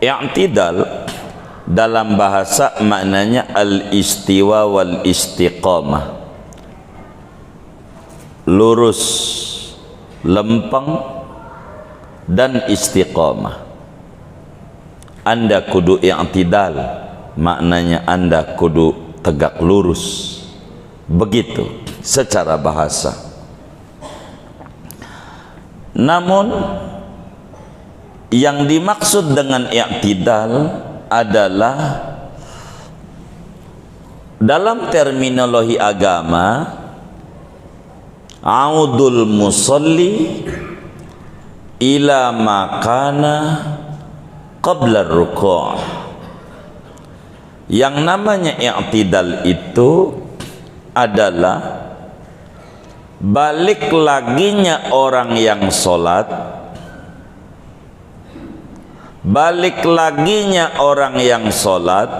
I'tidal dalam bahasa maknanya al-istiwa wal istiqamah, lurus, lempeng dan istiqamah. Anda kudu i'tidal, maknanya Anda kudu tegak lurus. Begitu secara bahasa. Namun yang dimaksud dengan i'tidal adalah dalam terminologi agama audul musalli ila makana qabla ruku'. Yang namanya i'tidal itu adalah balik laginya orang yang sholat, balik laginya orang yang sholat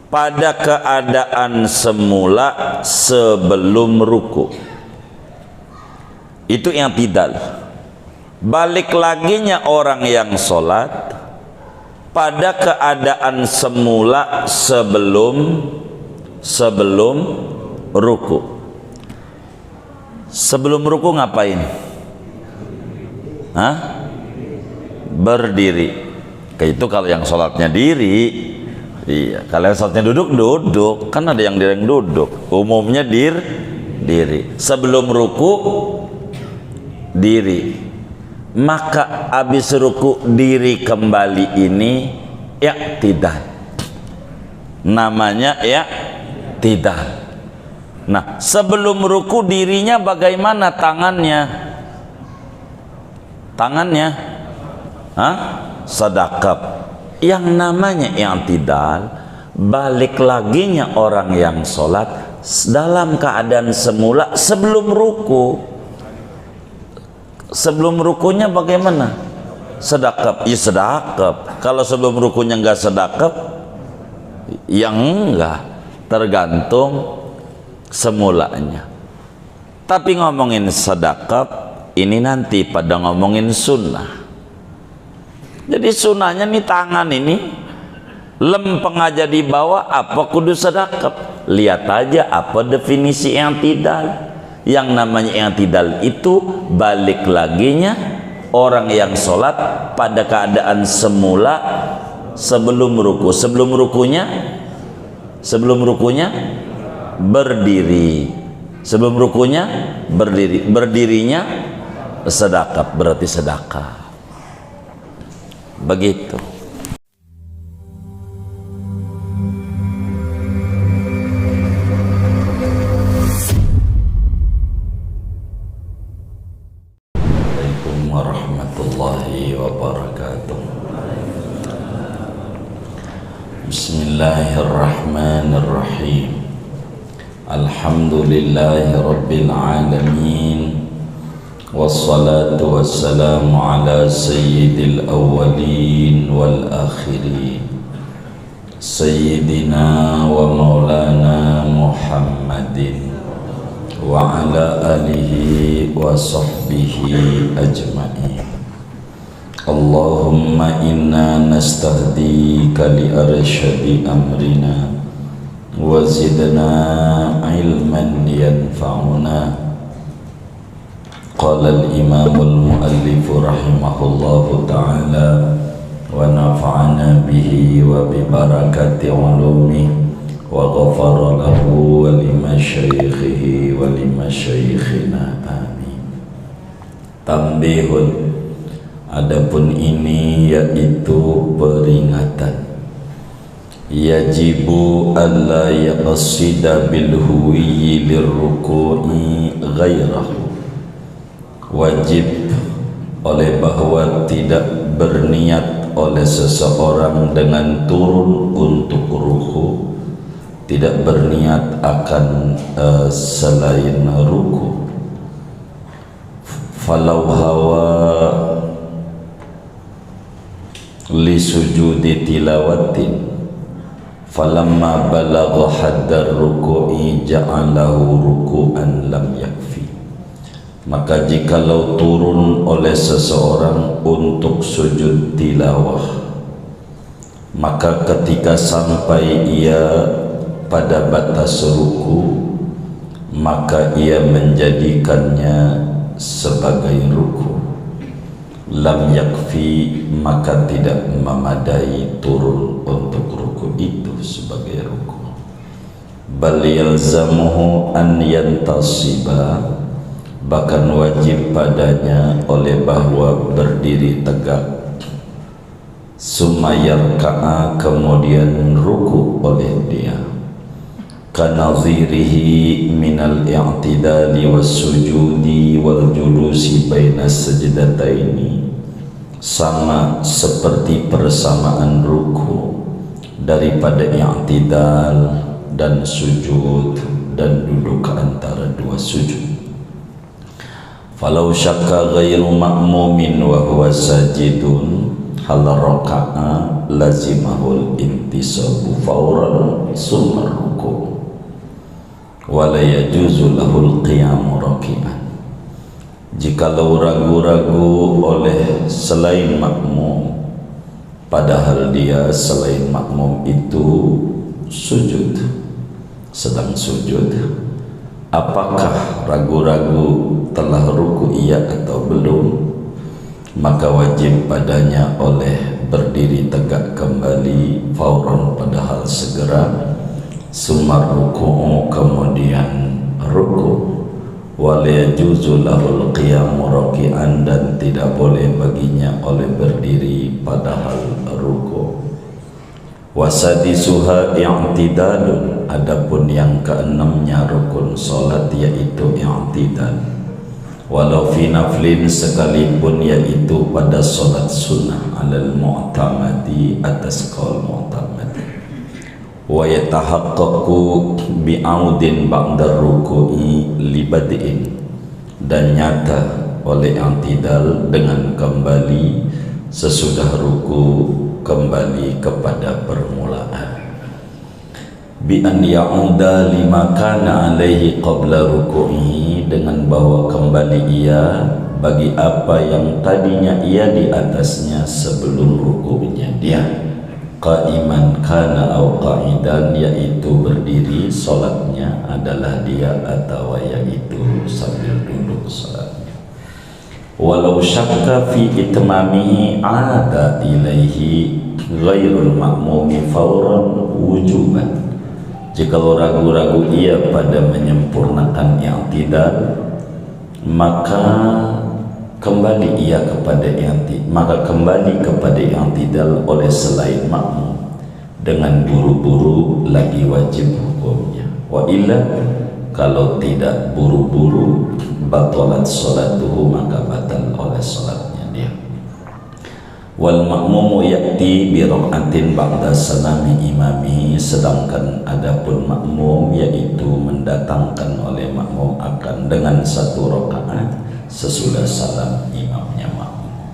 pada keadaan semula sebelum ruku. Itu i'tidal. Balik laginya orang yang sholat pada keadaan semula sebelum ruku. Sebelum ruku ngapain? Hah? Berdiri. Kayak itu kalau yang sholatnya diri. Iya, kalau yang sholatnya duduk. Kan ada yang duduk. Umumnya diri. Sebelum ruku diri. Maka habis ruku diri kembali, ini i'tidal. Namanya i'tidal. Nah, sebelum ruku dirinya bagaimana tangannya? Sadaqab. Yang namanya i'tidal, balik laginya orang yang sholat dalam keadaan semula sebelum ruku. Sebelum rukunya bagaimana? Sedekap. Ya sedekap. Kalau sebelum rukunya enggak sedekap, yang enggak, tergantung semulanya. Tapi ngomongin sedekap ini nanti pada ngomongin sunnah. Jadi sunnahnya nih tangan ini lempeng aja di bawah, apa kudu sedekap? Lihat aja apa definisi i'tidal. Yang namanya i'tidal itu balik laginya orang yang sholat pada keadaan semula sebelum ruku. Sebelum rukunya berdiri. Sebelum rukunya berdiri. Berdirinya sedekap, berarti sedekah. Begitu. Warahmatullahi wabarakatuh. Bismillahirrahmanirrahim. Alhamdulillahi rabbil alamin. Wassalatu wassalamu ala sayyidil awwalin wal akhirin, sayyidina wa maulana Muhammadin wa ala alihi wa sahbihi ajma'in. Allahumma inna nastahdika li arsyadi amrina wa zidna ilman yanfa'una. Qala al-imam al-muallif rahimahullahu ta'ala wa nafa'ana bihi wa bi barakati ulumihi wa ghafara lahu wa limasyayikhihi wa limasyayikhina, amin. Tambihun, adapun ini yaitu peringatan. Yajibu alla yaqsida bil huwiyyi lirruku'i ghairahu. Wajib oleh bahwa tidak berniat oleh seseorang dengan turun untuk ruku, tidak berniat akan selain ruku. Falau hawa li sujudi tilawatin falamma balagha haddar ruku'i ja'alahu ruku'an lam yakfi. Maka jikalau turun oleh seseorang untuk sujud tilawah, maka ketika sampai ia pada batas ruku, maka ia menjadikannya sebagai ruku. Lam yakfi, maka tidak memadai turun untuk ruku itu sebagai ruku. Bal yalzamuhu an yantasiba, bahkan wajib padanya oleh bahwa berdiri tegak, summa yarka'a, kemudian ruku oleh dia, kanazirihi minal i'tidali wassujudi wal julusi baina sajdataini, sama seperti persamaan ruku daripada i'tidal dan sujud dan duduk antara dua sujud. Falau syakka ghairu ma'mumin wa huwa sajidun hal raka'a lazimahul intisabu fawran summa ruku' wa la yajuzu lahul qiyamu raki'an. Jikalau ragu-ragu oleh selain makmum, padahal dia selain makmum itu sujud, sedang sujud, apakah ragu-ragu telah ruku iya atau belum, maka wajib padanya oleh berdiri tegak kembali fauran, padahal segera, sumar ruku'u, kemudian ruku', wala yajuzu lahul qiyamu raki'an, dan tidak boleh baginya oleh berdiri padahal ruku'. Wasadisuha i'tidalun, adapun yang keenamnya rukun solat yaitu i'tidal, walau fi naflin, sekalipun yaitu pada solat sunnah, alal mu'tamadi, atas qaul mu'tamad. Wa yatahaqqaqu bi'audin ba'da ruku'i libad'in, dan nyata oleh i'tidal dengan kembali sesudah ruku, kembali kepada permulaan. Bi an ya'uda lima kana alaihi qabla ruku'ihi, dengan bawa kembali ia bagi apa yang tadinya ia di atasnya sebelum ruku'nya dia. Qa'iman kana au qa'idan, yaitu berdiri solatnya adalah dia atau yaitu sambil duduk solatnya. Walau syakka fi itmamihi ada ilaihi ghairul ma'mumi fauran wujuban, jika ragu-ragu ia pada menyempurnakan i'tidal, maka kembali ia kepada i'tidal oleh selain makmum dengan buru-buru lagi wajib hukumnya. Wa illa, kalau tidak buru-buru, batalat salatuhu, maka batal oleh salatnya dia. Wal ma'mumu ya'ti bi rak'atin ba'da salami imamihi, sedangkan adapun makmum yaitu mendatangkan oleh makmum akan dengan satu rakaat sesudah salam imamnya makmum.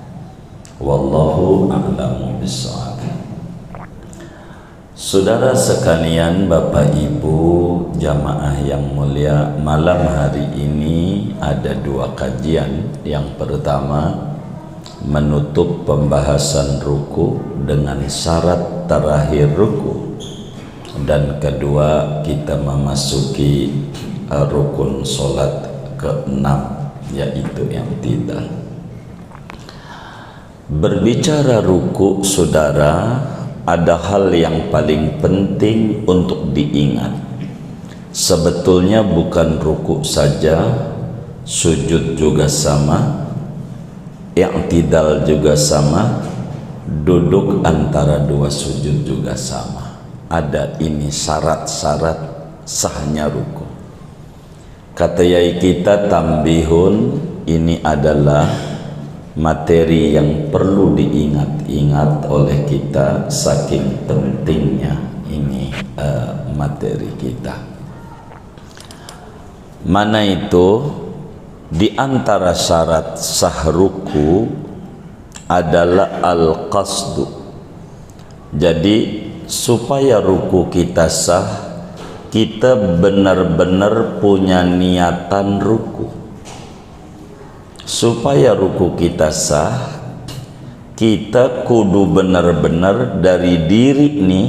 Wallahu a'lamu bissawab. Saudara sekalian, Bapak Ibu jamaah yang mulia, malam hari ini ada dua kajian. Yang pertama, menutup pembahasan ruku dengan syarat terakhir ruku, dan kedua, kita memasuki rukun solat ke-6, yaitu i'tidal. Berbicara ruku, saudara, ada hal yang paling penting untuk diingat. Sebetulnya bukan ruku saja, sujud juga sama, i'tidal juga sama, duduk antara dua sujud juga sama. Ada ini syarat-syarat sahnya ruku. Kata yai kita, tambihun, ini adalah materi yang perlu diingat-ingat oleh kita, saking pentingnya ini materi kita. Mana itu? Di antara syarat sah ruku adalah al-qasdu. Jadi supaya ruku kita sah, kita benar-benar punya niatan ruku. supaya ruku kita sah, kita kudu benar-benar dari diri nih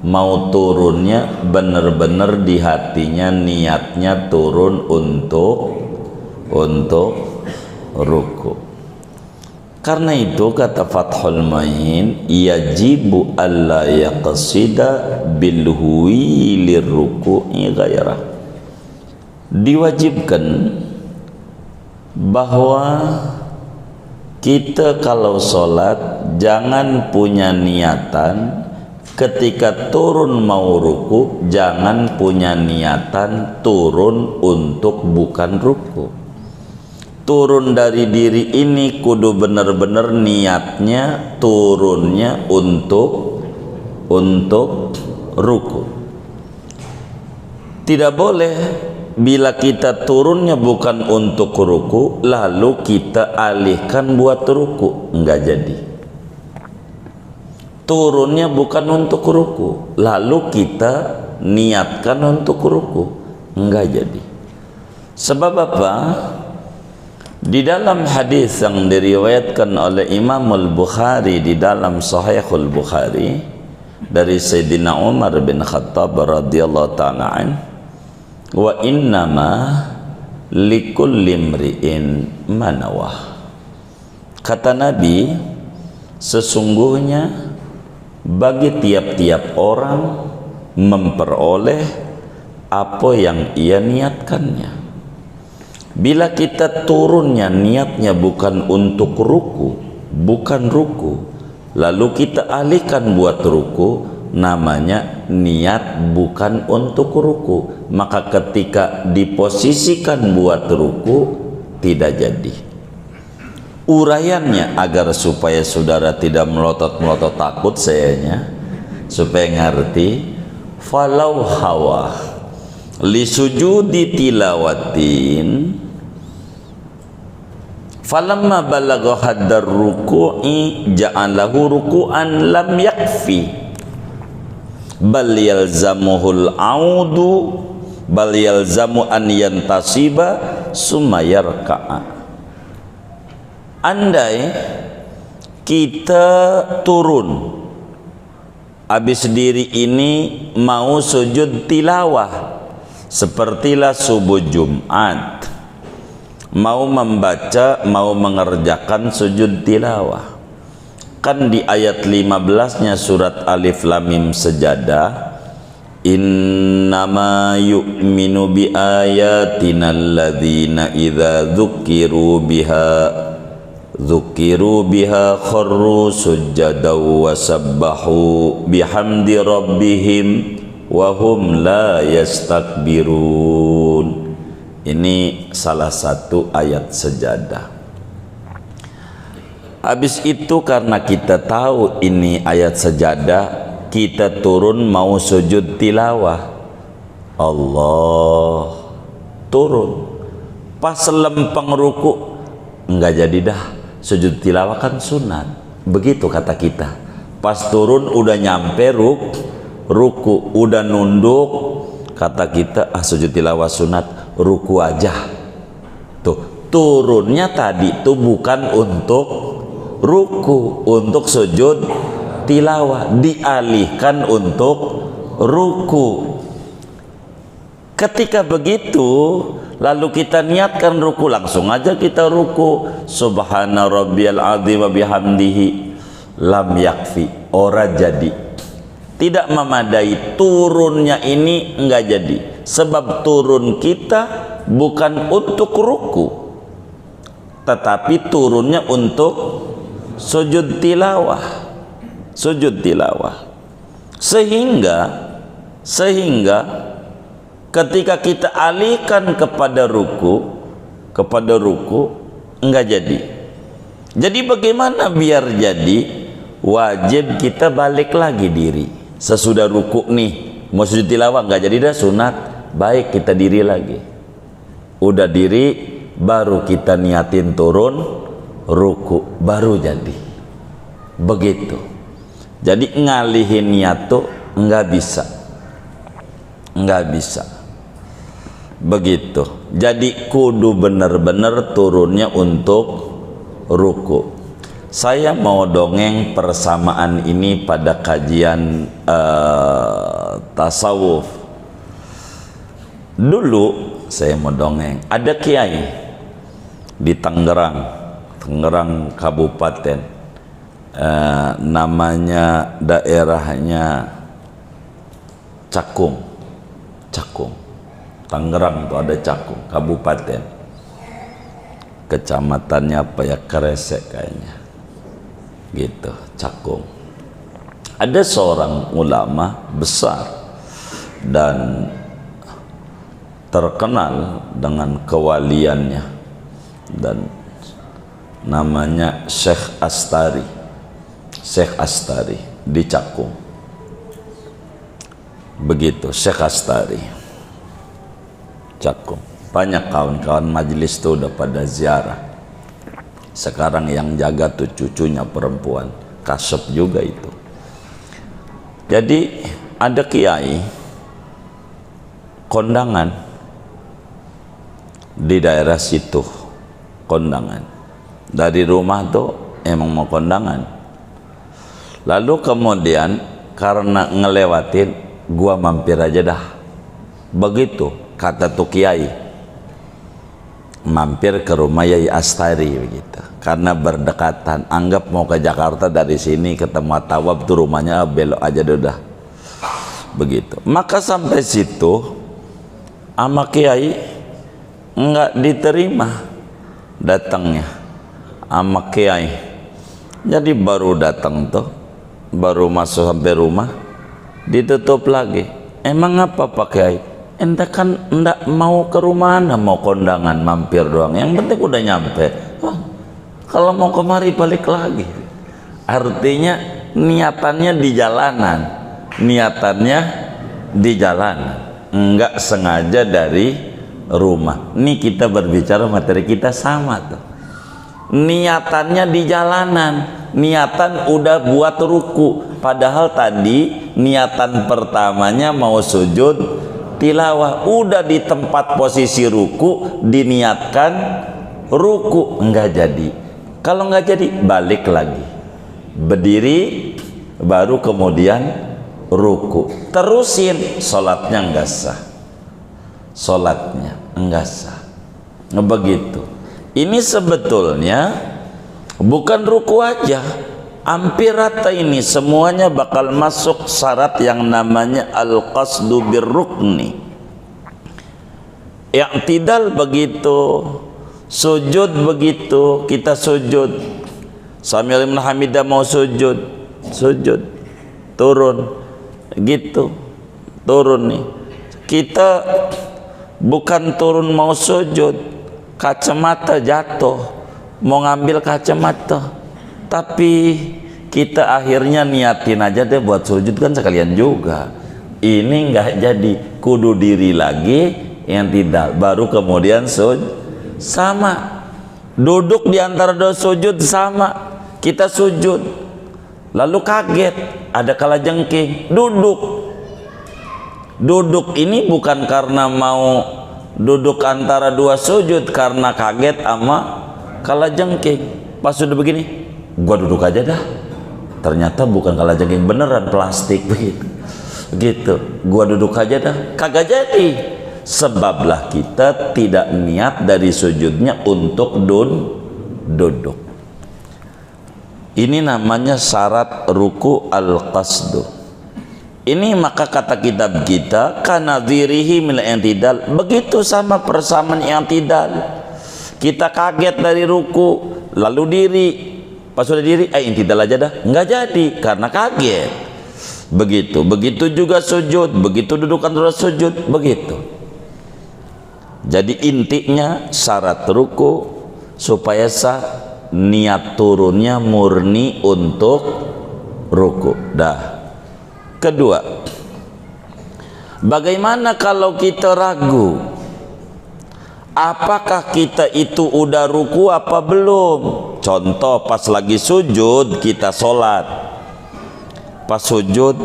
mau turunnya benar-benar di hatinya, niatnya turun untuk ruku. Karena itu kata Fathul Main, yajibu alla yaqsida bil huwi lirruku'i ghairah. Diwajibkan bahwa kita kalau sholat jangan punya niatan ketika turun mau ruku, jangan punya niatan turun untuk bukan ruku. Turun dari diri ini kudu benar-benar niatnya turunnya untuk ruku. Tidak boleh bila kita turunnya bukan untuk ruku lalu kita alihkan buat ruku, enggak jadi. Turunnya bukan untuk ruku lalu kita niatkan untuk ruku, enggak jadi. Sebab apa? Di dalam hadis yang diriwayatkan oleh Imam Al-Bukhari di dalam Sahihul Bukhari dari Sayyidina Umar bin Khattab radhiyallahu ta'ala an, wa innama likulli imri'in manawah. Kata Nabi, sesungguhnya bagi tiap-tiap orang memperoleh apa yang ia niatkannya. Bila kita turunnya niatnya bukan untuk ruku, bukan ruku, lalu kita alihkan buat ruku, namanya niat bukan untuk ruku. Maka ketika diposisikan buat ruku, tidak jadi. Uraiannya agar supaya saudara tidak melotot-melotot takut sayanya, supaya ngerti, falau hawa li sujudi tilawatin falamma balagha haddar ruku'i ja'alahu ruku'an lam yakfi bal yalzamuhul audu bal yalzamu an yantasiba summa yarka'a. Andai kita turun habis diri ini mau sujud tilawah sepertilah subuh Jumat, mau membaca, mau mengerjakan sujud tilawah. Kan di ayat 15-nya surat Alif Lam Mim Sajadah, innama yu'minu bi ayatina alladzina idza dzukiru biha kharru sujadaw wa sabbahu bihamdi rabbihim wa hum la yastakbirun. Ini salah satu ayat Sajadah. Habis itu karena kita tahu ini ayat Sajadah, kita turun mau sujud tilawah. Allah turun. Pas lempeng ruku, enggak jadi dah. Sujud tilawah kan sunat. Begitu kata kita. Pas turun udah nyampe ruku, udah nunduk, kata kita sujud tilawah sunat, ruku aja. Tuh, turunnya tadi tuh bukan untuk ruku, untuk sujud tilawah, dialihkan untuk ruku. Ketika begitu lalu kita niatkan ruku, langsung aja kita ruku, subhana rabbiyal azim wa bihamdihi, lam yakfi, ora jadi, tidak memadai. Turunnya ini enggak jadi, sebab turun kita bukan untuk ruku tetapi turunnya untuk sujud tilawah, sehingga ketika kita alihkan kepada ruku enggak jadi. Jadi bagaimana biar jadi? Wajib kita balik lagi diri sesudah ruku nih, mau sujud tilawah enggak jadi dah sunat, baik kita diri lagi, udah diri baru kita niatin turun ruku, baru jadi. Begitu. Jadi ngalihin niat tuh enggak bisa, begitu. Jadi kudu benar-benar turunnya untuk ruku. Saya mau dongeng persamaan ini pada kajian tasawuf. Dulu saya mau dongeng, ada kiai di Tangerang Kabupaten, namanya daerahnya Cakung. Tangerang tuh ada Cakung, kabupaten. Kecamatannya apa ya, Kresek kayaknya. Gitu, Cakung. Ada seorang ulama besar dan terkenal dengan kewaliannya, dan namanya Syekh Astari di Cakung. Begitu, Syekh Astari Cakung. Banyak kawan-kawan majelis tuh udah pada ziarah. Sekarang yang jaga tuh cucunya perempuan, kasep juga itu. Jadi ada kiai kondangan di daerah situ, kondangan dari rumah tuh emang mau kondangan. Lalu kemudian karena ngelewatin, gua mampir aja dah. Begitu kata tuh kiai, mampir ke rumah Yai Astari begitu. Karena berdekatan, anggap mau ke Jakarta dari sini ketemu Tawab tuh rumahnya, belok aja udah. Begitu. Maka sampai situ sama kiai enggak diterima datangnya sama kiai. Jadi baru datang tuh, baru masuk sampai rumah ditutup lagi. Emang apa Pak Kiai? Ente kan enggak mau ke rumah Anda, mau kondangan mampir doang. Yang penting udah nyampe. Oh, kalau mau kemari balik lagi. Artinya niatannya di jalanan. Enggak sengaja dari rumah. Ini kita berbicara materi kita sama tuh. Niatannya di jalanan, niatan udah buat ruku, padahal tadi niatan pertamanya mau sujud tilawah, udah di tempat posisi ruku diniatkan ruku, enggak jadi. Kalau enggak jadi balik lagi, berdiri baru kemudian ruku, terusin, sholatnya enggak sah, begitu. Ini sebetulnya bukan ruku aja, hampir rata ini semuanya bakal masuk syarat yang namanya al-qasdu birrukni. I'tidal begitu, sujud begitu, kita sujud Sami liman hamidah, mau sujud turun gitu, turun nih. Kita bukan turun mau sujud, kacamata jatuh, mau ngambil kacamata, tapi kita akhirnya niatin aja deh buat sujud kan sekalian juga. Ini enggak jadi, kudu diri lagi yang tidak, baru kemudian sujud. Sama duduk di antara dua sujud, sama kita sujud lalu kaget ada kalajengking, duduk ini bukan karena mau duduk antara dua sujud, karena kaget sama kalajengking. Pas sudah begini, gua duduk aja dah, ternyata bukan kalajengking beneran, plastik begitu gitu. Gua duduk aja dah, kagak jadi, sebablah kita tidak niat dari sujudnya untuk duduk. Ini namanya syarat ruku al-qasdu. Ini maka kata kitab kita kanadhirihi min i'tidal, begitu sama persamaan i'tidal. Kita kaget dari ruku lalu diri, pas sudah diri i'tidal aja dah, enggak jadi karena kaget. Begitu juga sujud, begitu dudukan terus sujud, begitu. Jadi intinya syarat ruku supaya sah, niat turunnya murni untuk ruku. Dah. Kedua, bagaimana kalau kita ragu, apakah kita itu udah ruku apa belum? Contoh pas lagi sujud, kita sholat, pas sujud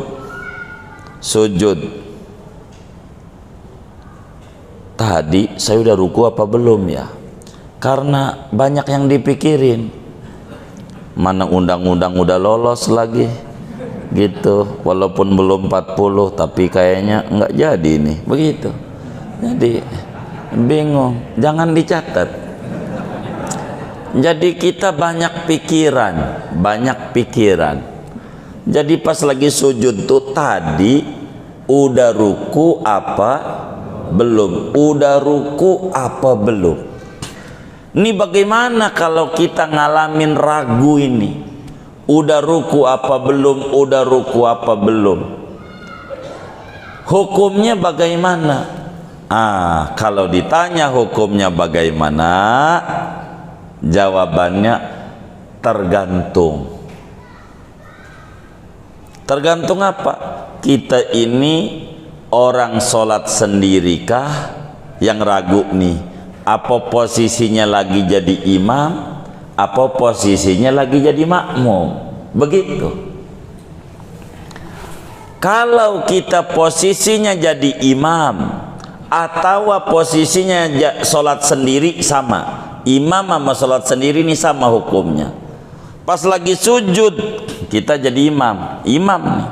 tadi saya udah ruku apa belum ya? Karena banyak yang dipikirin, mana undang-undang udah lolos lagi gitu, walaupun belum 40 tapi kayaknya nggak jadi nih, begitu. Jadi bingung, jangan dicatat. Jadi kita banyak pikiran. Jadi pas lagi sujud tuh tadi udah ruku apa belum, udah ruku apa belum. Ini bagaimana kalau kita ngalamin ragu ini, udah ruku apa belum, udah ruku apa belum, hukumnya bagaimana? Kalau ditanya hukumnya bagaimana, jawabannya tergantung. Tergantung apa? Kita ini orang sholat sendirikah? Yang ragu nih, apa posisinya lagi jadi imam, apa posisinya lagi jadi makmum, begitu. Kalau kita posisinya jadi imam atau posisinya sholat sendiri, sama. Imam sama sholat sendiri ini sama hukumnya. Pas lagi sujud kita jadi imam nih,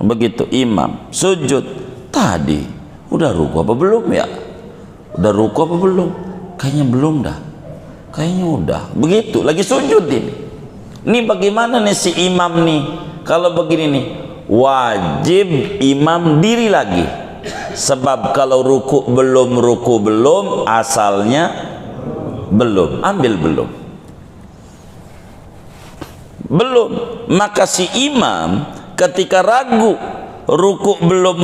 begitu. Imam sujud tadi udah ruku apa belum ya? Udah ruku apa belum? Kayaknya belum dah, kayaknya udah, begitu. Lagi sujud ini bagaimana nih si imam nih? Kalau begini nih, wajib imam diri lagi, sebab kalau ruku belum asalnya belum, ambil belum, maka si imam ketika ragu ruku belum,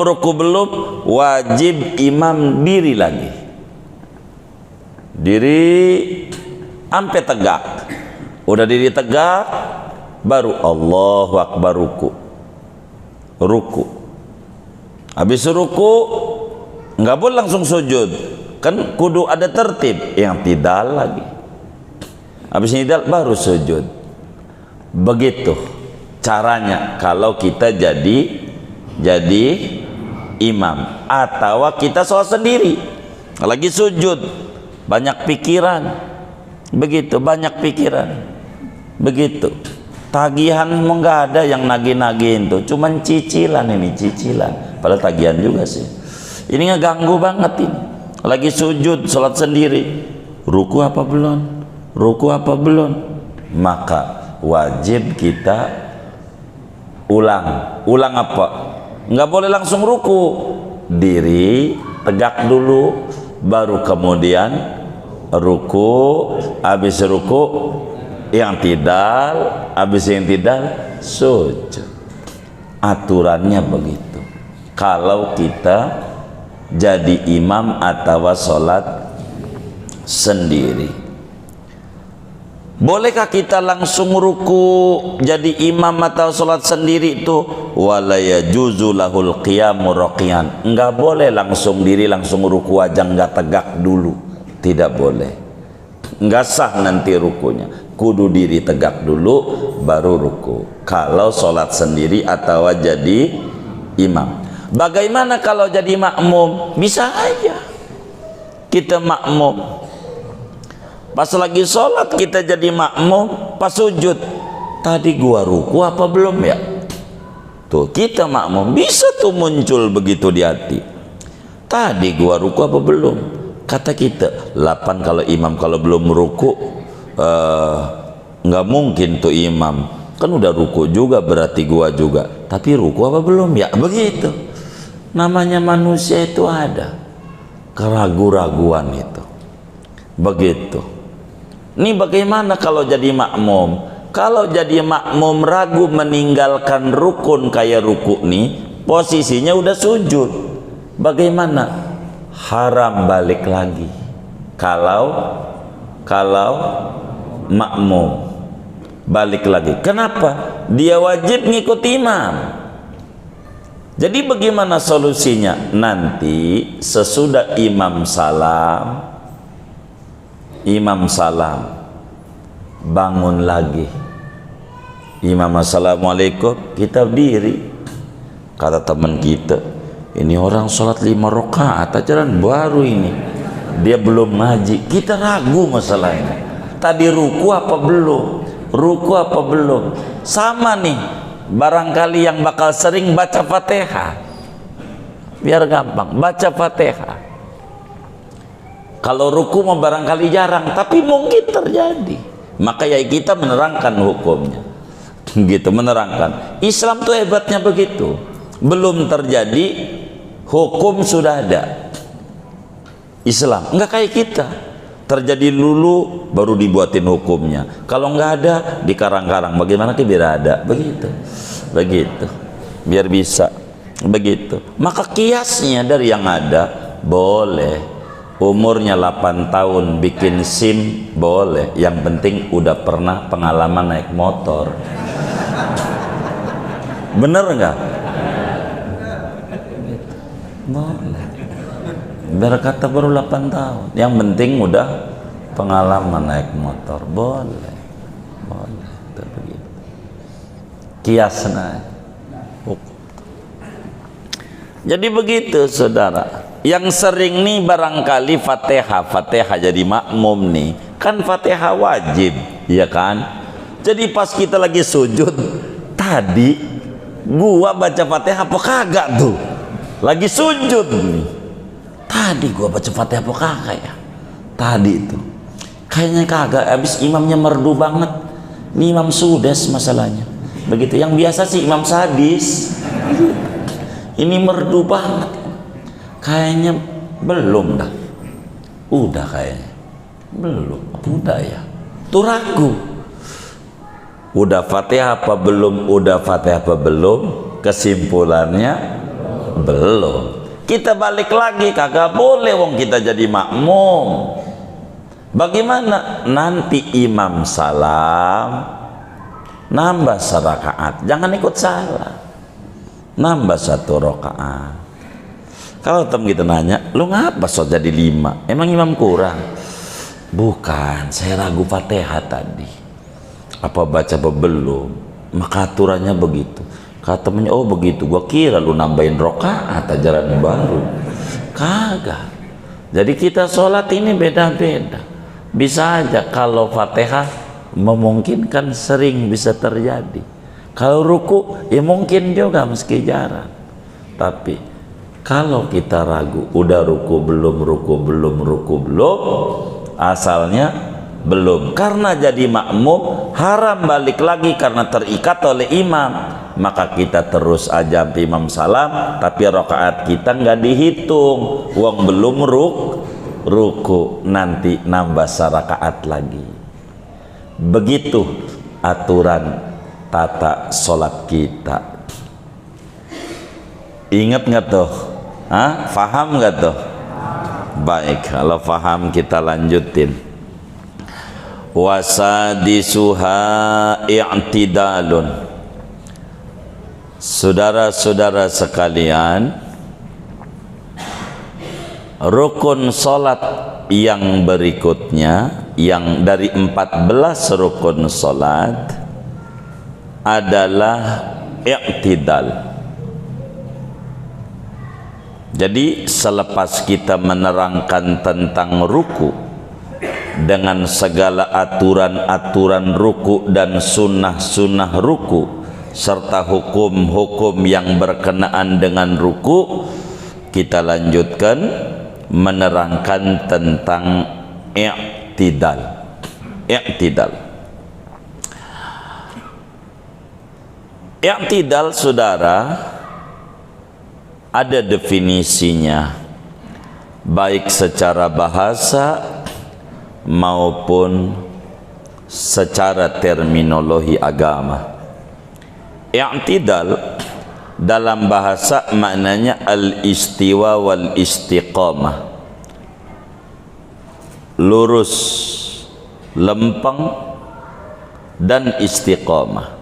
wajib imam diri lagi, diri sampai tegak. Udah diri tegak baru Allahu Akbar, ruku. Habis ruku nggak boleh langsung sujud, kan kudu ada tertib, yang tidak lagi. Habis tidak baru sujud. Begitu caranya kalau kita jadi imam atau kita sholat sendiri. Lagi sujud banyak pikiran, begitu, banyak pikiran, begitu. Tagihan mau nggak ada yang nagih-nagihin tuh, cuman cicilan ini, cicilan. Padahal tagihan juga sih. Ini ngeganggu banget ini. Lagi sujud sholat sendiri, ruku apa belum, maka wajib kita ulang apa? Nggak boleh langsung ruku, diri tegak dulu, baru kemudian ruku. Habis ruku yang tidal, habis yang tidal sujud. Aturannya begitu kalau kita jadi imam atau sholat sendiri. Bolehkah kita langsung ruku jadi imam atau sholat sendiri itu? Wala yajuzu lahul qiyamu raqiyan. Enggak boleh langsung diri langsung ruku aja, enggak tegak dulu, tidak boleh, enggak sah nanti rukunya. Kudu diri tegak dulu baru ruku kalau sholat sendiri atau jadi imam. Bagaimana kalau jadi makmum? Bisa aja kita makmum, pas lagi sholat kita jadi makmum, pas sujud tadi gua ruku apa belum ya? Tuh kita makmum bisa tuh muncul begitu di hati, tadi gua ruku apa belum? Kata kita 8 kalau imam, kalau belum ruku nggak mungkin tuh imam, kan udah ruku juga berarti gua juga, tapi ruku apa belum ya? Begitu. Namanya manusia itu ada keraguan-raguan itu, begitu. Ini bagaimana kalau jadi makmum? Kalau jadi makmum ragu meninggalkan rukun kayak ruku nih, posisinya udah sujud, bagaimana? Haram balik lagi. Kalau makmum balik lagi. Kenapa? Dia wajib ngikut imam. Jadi bagaimana solusinya? Nanti sesudah imam salam, bangun lagi. Imam assalamualaikum, kita berdiri. Kata teman kita, Ini orang sholat 5 rakaat ajaran baru ini, dia belum ngaji. Kita ragu masalah ini, tadi ruku apa belum, ruku apa belum. Sama nih, barangkali yang bakal sering baca Fatihah, biar gampang baca Fatihah. Kalau ruku mah barangkali jarang, tapi mungkin terjadi, maka ya kita menerangkan hukumnya gitu, menerangkan. Islam tuh hebatnya begitu, belum terjadi hukum sudah ada. Islam enggak kayak kita, terjadi dulu baru dibuatin hukumnya. Kalau enggak ada dikarang-karang, bagaimana ke biar ada, begitu biar bisa begitu. Maka kiasnya dari yang ada boleh, umurnya 8 tahun bikin SIM boleh, yang penting udah pernah pengalaman naik motor. Bener enggak? Boleh. Biar kata baru 8 tahun, yang penting udah pengalaman naik motor. Boleh itu begitu. Kiasna. Jadi begitu saudara. Yang sering nih barangkali Fatihah jadi makmum nih, kan Fatihah wajib, ya kan? Jadi pas kita lagi sujud, tadi gua baca Fatihah apa kagak tuh? Lagi sujud nih, tadi gua baca Fatihah apa kagak ya? Tadi itu kayaknya kagak, habis imamnya merdu banget. Ini imam sudes masalahnya begitu. Yang biasa sih imam sadis, ini merdu banget, kayaknya belum dah. Udah kayaknya belum, udah ya, tuh ragu. Udah Fatihah apa belum, udah Fatihah apa belum, kesimpulannya belum. Kita balik lagi, kagak boleh wong kita jadi makmum. Bagaimana? Nanti imam salam, nambah serakaat, jangan ikut salah, nambah 1 rakaat. Kalau temen kita nanya, lu ngapa so jadi 5? Emang imam kurang? Bukan, saya ragu Fatihah tadi, apa baca apa belum, maka aturannya begitu. Kata temennya, oh begitu, gua kira lu nambahin rakaat ajaran baru. Kagak. Jadi kita sholat ini beda-beda. Bisa aja kalau Fatihah memungkinkan, sering bisa terjadi. Kalau ruku ya mungkin juga meski jarang. Tapi kalau kita ragu, udah ruku belum, asalnya belum, karena jadi makmum haram balik lagi karena terikat oleh imam, maka kita terus aja imam salam, tapi rakaat kita nggak dihitung, wong belum ruku, nanti nambah serakaat lagi. Begitu aturan tata sholat kita. Ingat nggak tuh? Faham nggak tuh? Baik, kalau faham kita lanjutin. Wasadisuha i'tidalun. Saudara-saudara sekalian, rukun salat yang berikutnya, yang dari 14 rukun salat adalah i'tidal. Jadi selepas kita menerangkan tentang ruku dengan segala aturan-aturan ruku dan sunnah-sunnah ruku serta hukum-hukum yang berkenaan dengan ruku, kita lanjutkan menerangkan tentang i'tidal. I'tidal saudara ada definisinya, baik secara bahasa maupun secara terminologi agama. I'tidal dalam bahasa maknanya al-istiwa wal istiqamah, lurus, lempeng dan istiqamah.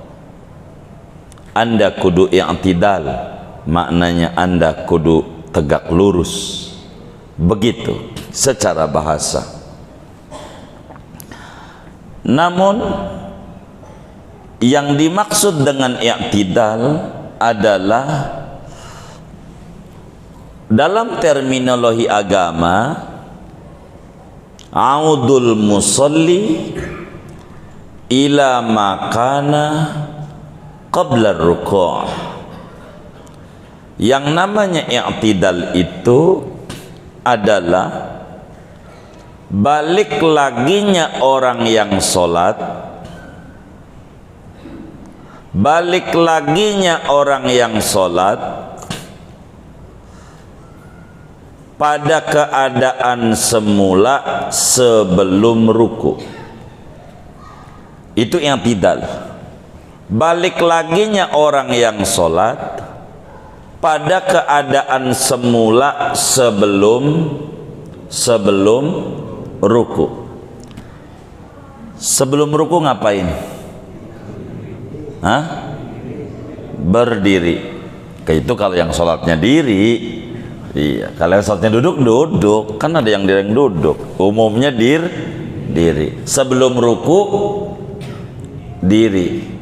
Anda kudu i'tidal, maknanya Anda kudu tegak lurus. Begitu secara bahasa. Namun yang dimaksud dengan i'tidal adalah dalam terminologi agama, audul musalli ila makana qabla ruku'. Yang namanya i'tidal itu adalah balik laginya orang yang sholat, balik laginya orang yang sholat pada keadaan semula sebelum ruku. Itu i'tidal. Balik laginya orang yang sholat pada keadaan semula sebelum ruku. Sebelum ruku ngapain? Hah? Berdiri. Kayak itu kalau yang sholatnya diri. Iya, kalau yang sholatnya duduk, kan ada yang duduk. Umumnya diri. Sebelum ruku diri.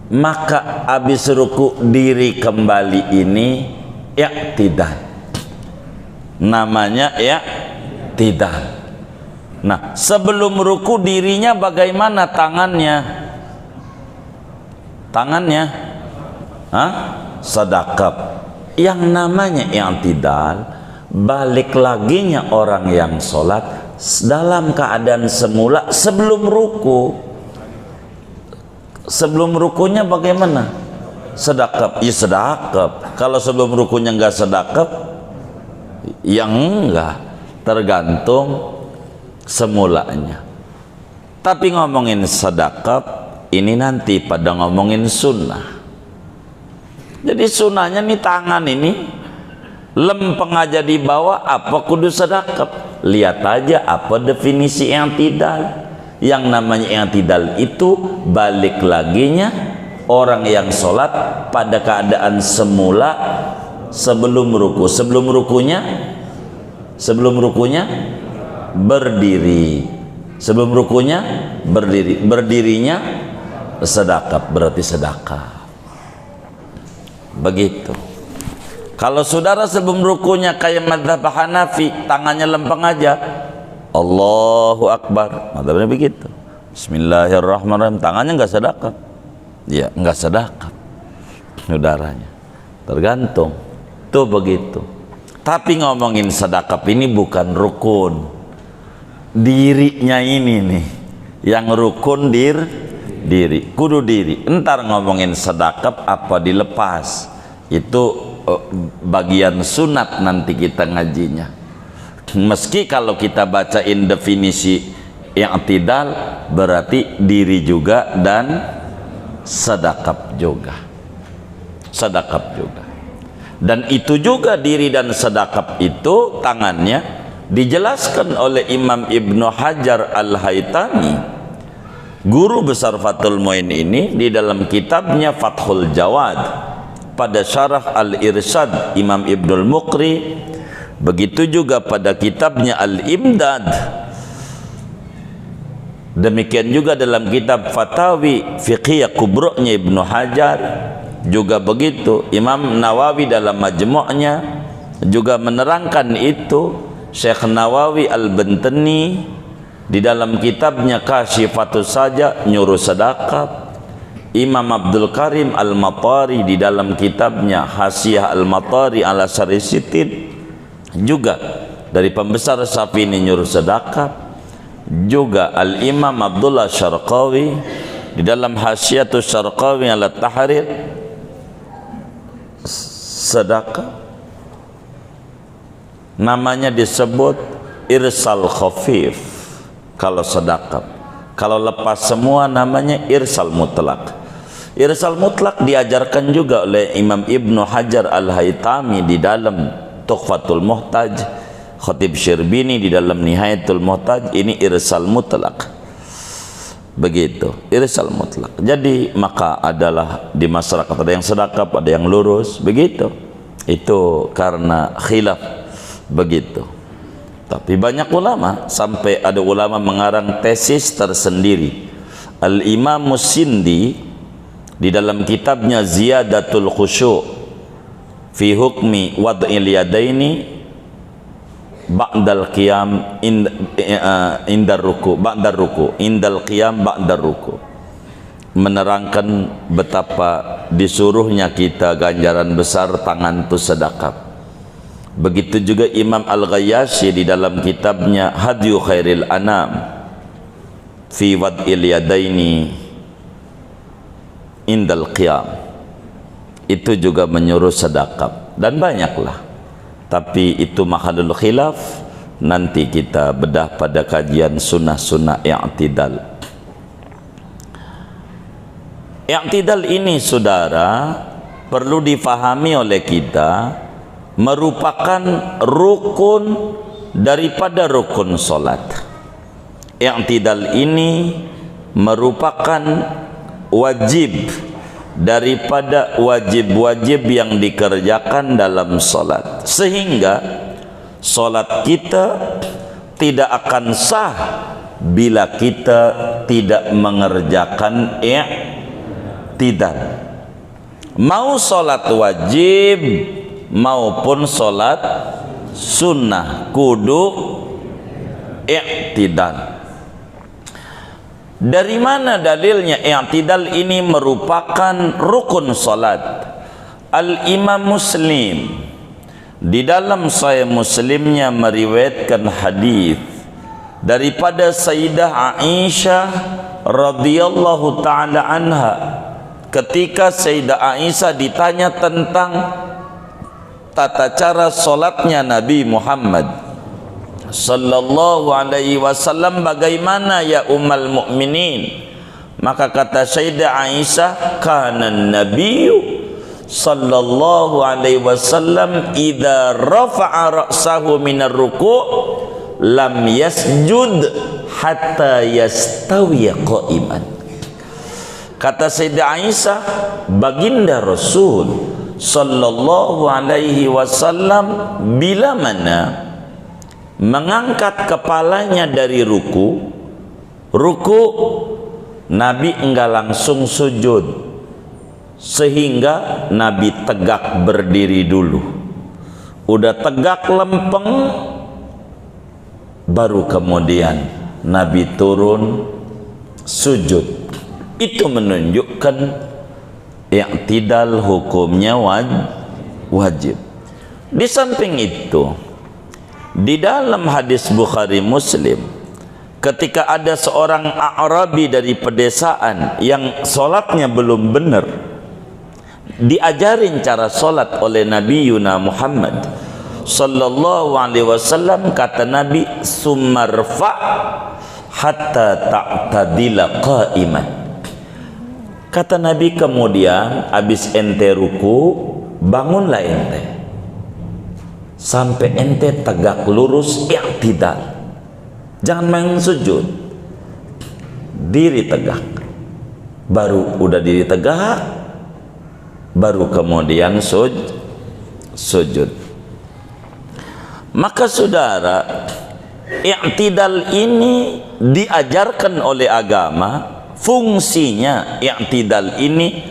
Maka habis ruku diri kembali ini i'tidal. Namanya i'tidal. Nah, sebelum ruku dirinya bagaimana tangannya? Sadaqab. Yang namanya i'tidal, balik laginya orang yang sholat dalam keadaan semula sebelum ruku. Sebelum rukunya bagaimana? Sadaqab. Ya sadaqab. Kalau sebelum rukunya enggak sadaqab, yang enggak, tergantung semulanya. Tapi ngomongin sadaqab ini nanti pada ngomongin sunnah. Jadi sunnahnya nih tangan ini lempeng aja di bawah, apa kudu sadaqab? Lihat aja apa definisi i'tidal. Yang namanya i'tidal itu balik laginya orang yang sholat pada keadaan semula sebelum ruku. Sebelum rukunya berdiri. Sebelum rukunya berdiri. Berdirinya sadaqah, berarti sedekah. Begitu. Kalau saudara sebelum rukunya kayak madzhab Hanafi, tangannya lempeng aja, Allahu Akbar, madzhabnya begitu. Bismillahirrahmanirrahim, tangannya enggak sedekah. Ya, enggak sedekah. Saudaranya. Tergantung. Tuh begitu. Tapi ngomongin sedekah ini bukan rukun. Dirinya ini nih yang rukun diri, kudu diri. Entar ngomongin sedekah apa dilepas. Itu bagian sunat nanti kita ngajinya. Meski kalau kita bacain definisi i'tidal berarti diri juga dan sedekah juga. Dan itu juga diri dan sedekah itu tangannya dijelaskan oleh Imam Ibnu Hajar Al-Haytami, guru besar Fathul Muin ini, di dalam kitabnya Fathul Jawad pada syarah Al-Irsyad Imam Ibnul Muqri. Begitu juga pada kitabnya Al-Imdad. Demikian juga dalam kitab Fatawi Fiqhiyah Kubro'nya Ibnu Hajar juga begitu. Imam Nawawi dalam Majmu'nya juga menerangkan itu. Syekh Nawawi Al-Bantani di dalam kitabnya Kasyifatus Saja nyuruh sedekah. Imam Abdul Karim Al-Matari di dalam kitabnya Hasyiah Al-Matari ala Syarih Sitin juga dari pembesar Syafi'i nyuruh sedekah. Juga Al-Imam Abdullah Syarqawi di dalam Hasyiatus Syarqawi ala Tahrir sedekah. Namanya disebut irsal khafif kalau sedekah. Kalau lepas semua namanya irsal mutlak. Irsal mutlak diajarkan juga oleh Imam Ibnu Hajar Al-Haytami di dalam Tuhfatul Muhtaj, Khatib Syirbini di dalam Nihayatul Muhtaj. Ini irsal mutlak. Begitu, irsal mutlak. Jadi maka adalah di masyarakat ada yang sedekah, ada yang lurus, begitu. Itu karena khilaf begitu. Tapi banyak ulama, sampai ada ulama mengarang tesis tersendiri. Al-Imam Sindi di dalam kitabnya Ziyadatul Khusyu' fi hukmi wad'il yadaini ba'dal qiyam indar ruku, ba'dar ruku, indal qiyam ba'dar ruku, menerangkan betapa disuruhnya kita ganjaran besar tangan itu sedekap. Begitu juga Imam Al-Ghayyasi di dalam kitabnya Hadyu Khairil Anam fi wad'il yadaini indal qiyam, itu juga menyuruh sedekap, dan banyaklah. Tapi itu mahallul khilaf, nanti kita bedah pada kajian sunnah-sunnah i'tidal. I'tidal ini saudara perlu difahami oleh kita, merupakan rukun daripada rukun solat. I'tidal ini merupakan wajib daripada wajib-wajib yang dikerjakan dalam solat, sehingga solat kita tidak akan sah bila kita tidak mengerjakan i'tidal, mau solat wajib maupun solat sunnah, kudu i'tidal. Dari mana dalilnya i'tidal ini merupakan rukun salat? Al-Imam Muslim di dalam Sahih Muslimnya meriwayatkan hadis daripada Sayyidah Aisyah radhiyallahu taala anha, ketika Sayyidah Aisyah ditanya tentang tata cara salatnya Nabi Muhammad sallallahu alaihi wasallam, bagaimana ya ummul mukminin, maka kata Sayyidah Aisyah, kana nabiyyu sallallahu alaihi wasallam idza rafa'a ra'sahu minar ruku' lam yasjud hatta yastawiya qa'iman. Kata Sayyidah Aisyah, baginda Rasul sallallahu alaihi wasallam bila mana mengangkat kepalanya dari ruku, Nabi enggak langsung sujud, sehingga Nabi tegak berdiri dulu. Udah tegak lempeng, baru kemudian Nabi turun sujud. Itu menunjukkan i'tidal hukumnya wajib. Di samping itu, di dalam hadis Bukhari Muslim, ketika ada seorang A'rabi dari pedesaan yang solatnya belum benar, diajarin cara solat oleh Nabi Yuna Muhammad sallallahu alaihi wasallam, kata Nabi, sumarfa hatta ta'tadila qa'iman. Kata Nabi kemudian, habis ente ruku, bangunlah ente sampai ente tegak lurus i'tidal, jangan main sujud, diri tegak. Baru udah diri tegak, baru kemudian sujud. Maka saudara, i'tidal ini diajarkan oleh agama. Fungsinya i'tidal ini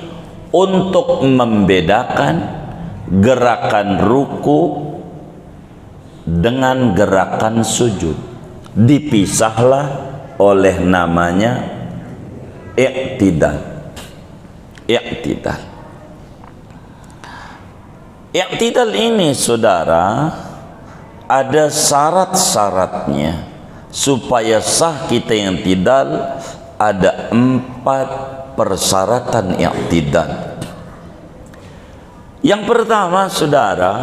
untuk membedakan gerakan ruku dengan gerakan sujud, dipisahlah oleh namanya i'tidal. I'tidal ini saudara ada syarat-syaratnya. Supaya sah kita i'tidal, ada 4 persyaratan i'tidal. Yang pertama saudara,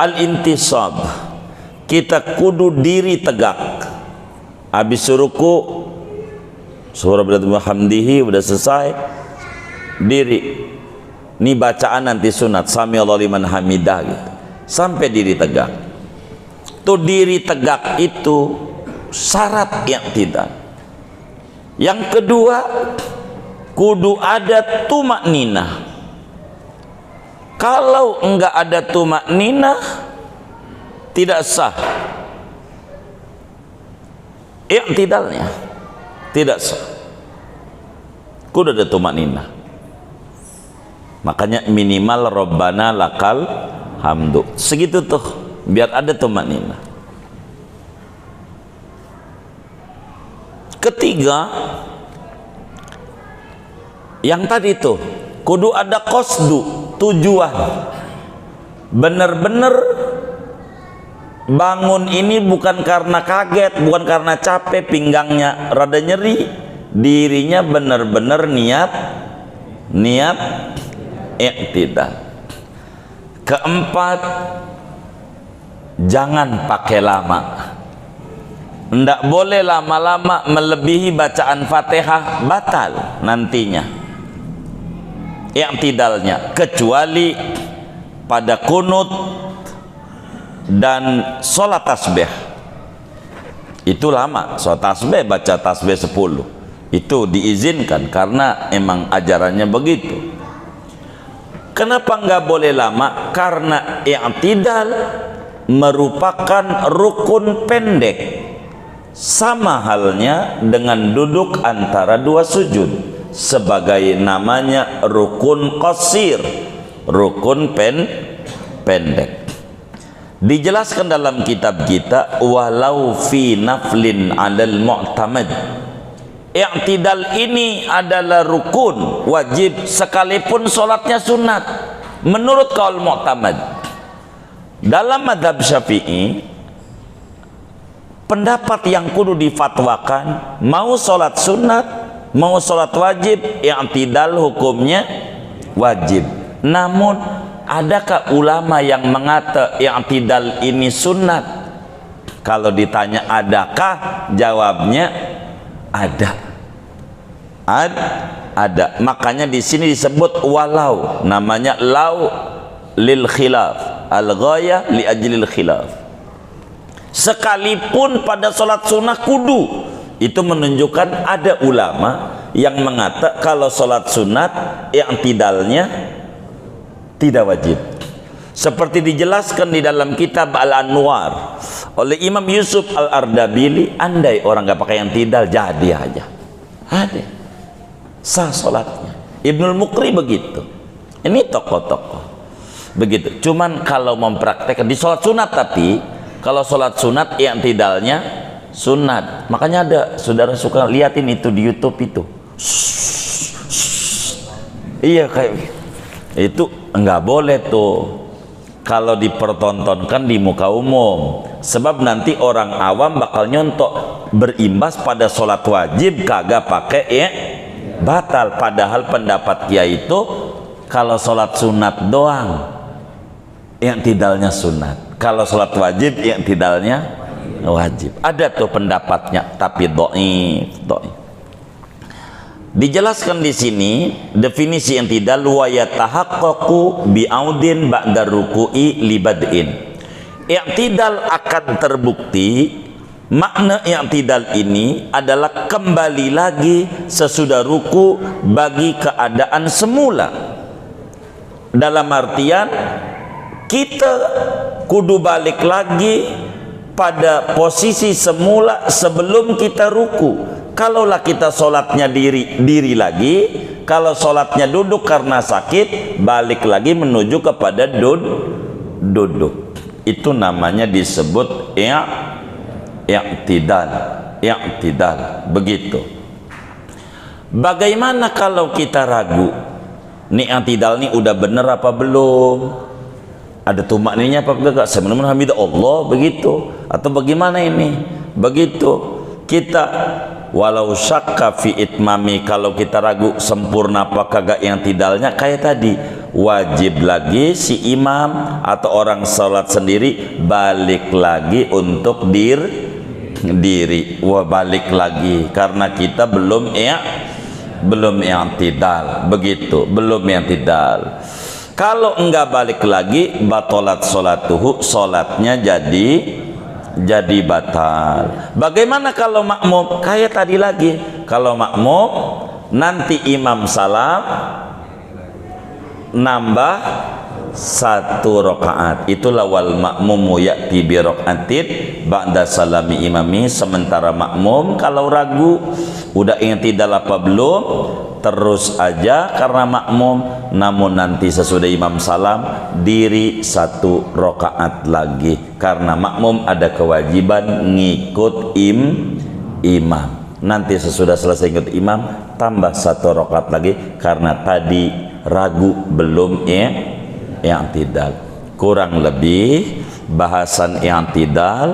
al-intisab, kita kudu diri tegak. Habis ruku, surah bihamdihi udah selesai, diri. Ini bacaan nanti sunat, sami Allahu liman hamidah gitu, sampai diri tegak. Tuh diri tegak itu syarat i'tidal. Yang kedua, kudu ada tumakninah. Kalau enggak ada tumakninah, tidak sah i'tidalnya, tidak sah. Kudu ada tumakninah. Makanya minimal Rabbana lakal hamdu. Segitu tuh, biar ada tumanina. Ketiga, yang tadi tuh kudu ada qasdu, tujuan. Bener-bener bangun ini bukan karena kaget, bukan karena capek, pinggangnya rada nyeri, dirinya bener-bener niat i'tidal. Keempat, jangan pakai lama. Ndak boleh lama-lama melebihi bacaan Fatihah, batal nantinya i'tidalnya, kecuali pada kunut dan sholat tasbih. Itu lama, sholat tasbih, baca tasbih 10 itu diizinkan karena emang ajarannya begitu. Kenapa nggak boleh lama? Karena i'tidal merupakan rukun pendek, sama halnya dengan duduk antara dua sujud, sebagai namanya rukun qasir, rukun pendek. Dijelaskan dalam kitab kita, walau fi naflin 'alal mu'tamad. I'tidal ini adalah rukun wajib sekalipun sholatnya sunat menurut qaul mu'tamad. Dalam mazhab Syafi'i, pendapat yang kudu difatwakan, mau sholat sunat mau sholat wajib, i'tidal hukumnya wajib. Namun adakah ulama yang mengata i'tidal ini sunat? Kalau ditanya adakah, jawabnya ada. Ada. Makanya di sini disebut walau, namanya lau lil khilaf, al ghayah li ajlil khilaf. Sekalipun pada sholat sunnah kudu, itu menunjukkan ada ulama yang mengata kalau sholat sunat i'tidalnya tidak wajib. Seperti dijelaskan di dalam kitab Al-Anwar oleh Imam Yusuf Al-Ardabili, andai orang gak pakai i'tidal jadi aja, ada sah sholatnya. Ibnul Muqri begitu. Ini tokoh-tokoh begitu. Cuman kalau mempraktekkan di sholat sunat, tapi kalau sholat sunat i'tidalnya sunat. Makanya ada saudara suka liatin itu di YouTube itu. Iya, kayak itu enggak boleh tuh kalau dipertontonkan di muka umum, sebab nanti orang awam bakal nyontok, berimbas pada sholat wajib kagak pakai batal. Padahal pendapat dia itu kalau sholat sunat doang i'tidalnya sunat, kalau sholat wajib i'tidalnya wajib. Ada tuh pendapatnya, tapi dhaif. Dijelaskan di sini definisi i'tidal, wa yatahaqqaqu bi'audin ba'da ruku'i libad'in. I'tidal akan terbukti, makna i'tidal ini adalah kembali lagi sesudah ruku bagi keadaan semula. Dalam artian kita kudu balik lagi pada posisi semula sebelum kita ruku. Kalaulah kita sholatnya diri lagi, kalau sholatnya duduk karena sakit, balik lagi menuju kepada duduk. Itu namanya disebut i'tidal. Begitu. Bagaimana kalau kita ragu, nih i'tidal nih udah bener apa belum? Ada tumakninnya apa enggak? Sebenarnya hamid Allah begitu, atau bagaimana ini? Begitu. Kita walau syakka fi itmami, kalau kita ragu sempurna apa kagak i'tidalnya, kayak tadi wajib lagi si imam atau orang sholat sendiri balik lagi untuk diri. Wah, balik lagi karena kita belum i'tidal. Begitu, belum i'tidal. Kalau enggak balik lagi, batalat sholatuhu, sholatnya jadi batal. Bagaimana kalau makmum? Kayak tadi lagi, kalau makmum nanti imam salam nambah 1 rakaat, itulah wal makmumu ya'ti bi rakaatin ba'da salami imami. Sementara makmum kalau ragu udah i'tidal apa belum, terus aja karena makmum, namun nanti sesudah imam salam diri 1 rakaat lagi karena makmum ada kewajiban ngikut imam. Nanti sesudah selesai ngikut imam tambah 1 rakaat lagi karena tadi ragu belum i'tidal. Kurang lebih bahasan i'tidal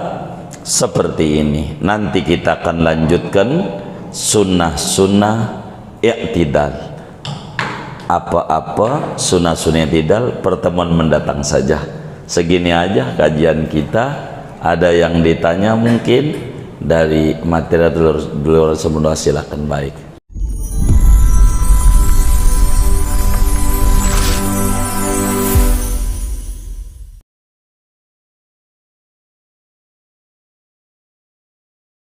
seperti ini. Nanti kita akan lanjutkan sunnah-sunnah i'tidal. Apa-apa sunnah-sunnah i'tidal pertemuan mendatang saja. Segini aja kajian kita. Ada yang ditanya mungkin dari materi dulu sebelum silakan. Baik.